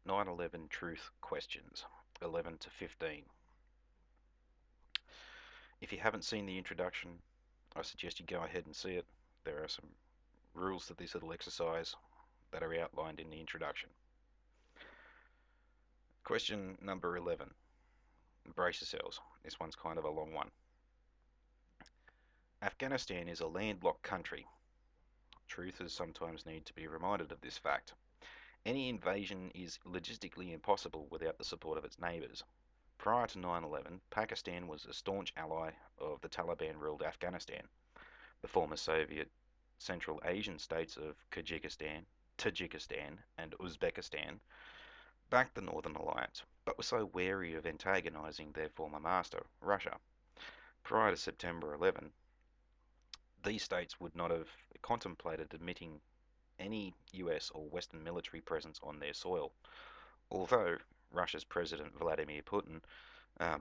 9/11 Truth Questions 11 to 15. If you haven't seen the introduction, I suggest you go ahead and see it. There are some rules to this little exercise that are outlined in the introduction. Question number 11. Brace yourselves. This one's kind of a long one. Afghanistan is a landlocked country. Truthers sometimes need to be reminded of this fact. Any invasion is logistically impossible without the support of its neighbours. Prior to 9/11, Pakistan was a staunch ally of the Taliban-ruled Afghanistan. The former Soviet Central Asian states of Kyrgyzstan, Tajikistan, and Uzbekistan backed the Northern Alliance, but were so wary of antagonizing their former master, Russia. Prior to September 11, these states would not have contemplated admitting any US or Western military presence on their soil, although Russia's President Vladimir Putin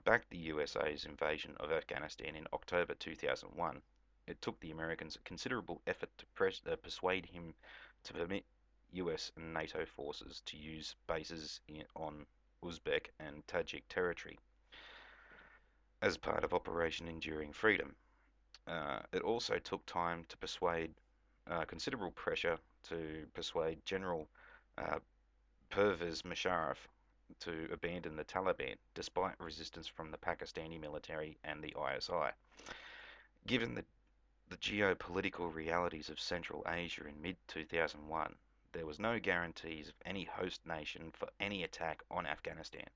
backed the USA's invasion of Afghanistan in October 2001. It took the Americans considerable effort to persuade him to permit US and NATO forces to use bases on Uzbek and Tajik territory as part of Operation Enduring Freedom. It also took time to persuade considerable pressure to persuade General uh, Pervez Musharraf to abandon the Taliban, despite resistance from the Pakistani military and the ISI. Given the geopolitical realities of Central Asia in mid-2001, there was no guarantees of any host nation for any attack on Afghanistan,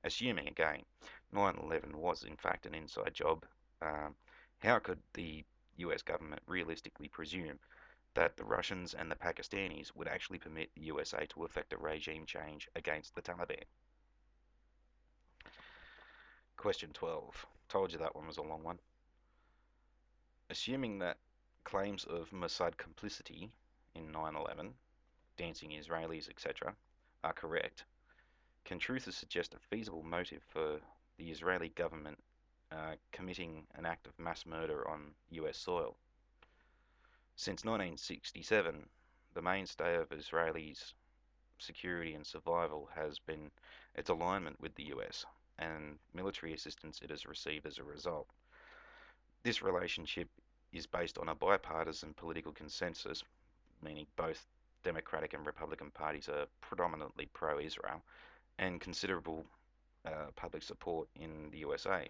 assuming again 9/11 was in fact an inside job. Um, how could the US government realistically presume that the Russians and the Pakistanis would actually permit the USA to effect a regime change against the Taliban? Question 12. Told you that one was a long one. Assuming that claims of Mossad complicity in 9/11, dancing Israelis, etc., are correct, can truthers suggest a feasible motive for the Israeli government committing an act of mass murder on US soil? Since 1967, the mainstay of Israelis' security and survival has been its alignment with the US and military assistance it has received as a result. This relationship is based on a bipartisan political consensus, meaning both Democratic and Republican parties are predominantly pro-Israel, and considerable public support in the USA.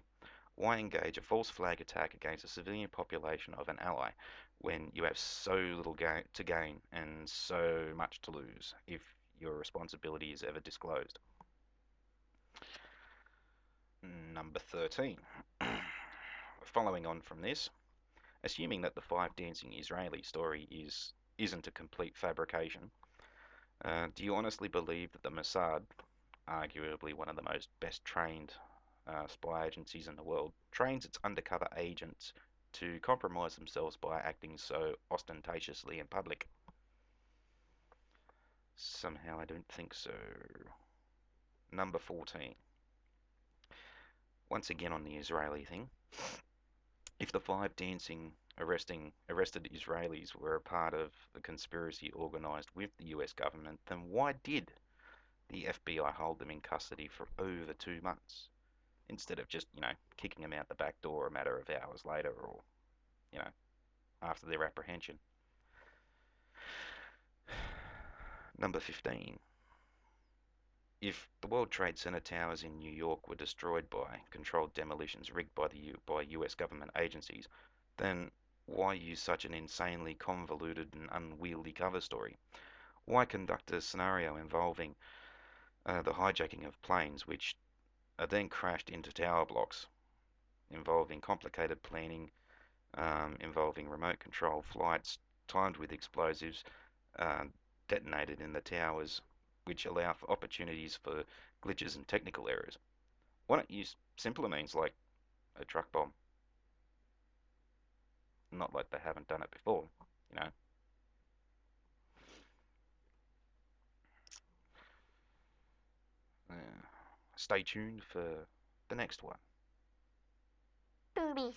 Why engage a false flag attack against a civilian population of an ally when you have so little to gain and so much to lose if your responsibility is ever disclosed? Number 13. Following on from this, assuming that the five dancing Israeli story isn't a complete fabrication, do you honestly believe that the Mossad, arguably one of the most best trained spy agencies in the world, trains its undercover agents to compromise themselves by acting so ostentatiously in public? Somehow I don't think so. Number 14. Once again on the Israeli thing, if the five dancing arrested Israelis were a part of a conspiracy organized with the US government, then why did the FBI hold them in custody for over 2 months instead of just, kicking them out the back door a matter of hours later or, you know, after their apprehension? Number 15. If the World Trade Center towers in New York were destroyed by controlled demolitions rigged by US government agencies, then why use such an insanely convoluted and unwieldy cover story? Why conduct a scenario involving the hijacking of planes which are then crashed into tower blocks, involving complicated planning, involving remote control flights timed with explosives uh, detonated in the towers, which allow for opportunities for glitches and technical errors? Why not use simpler means like a truck bomb? Not like they haven't done it before, you know. Uh, Stay tuned for the next one. Boobies.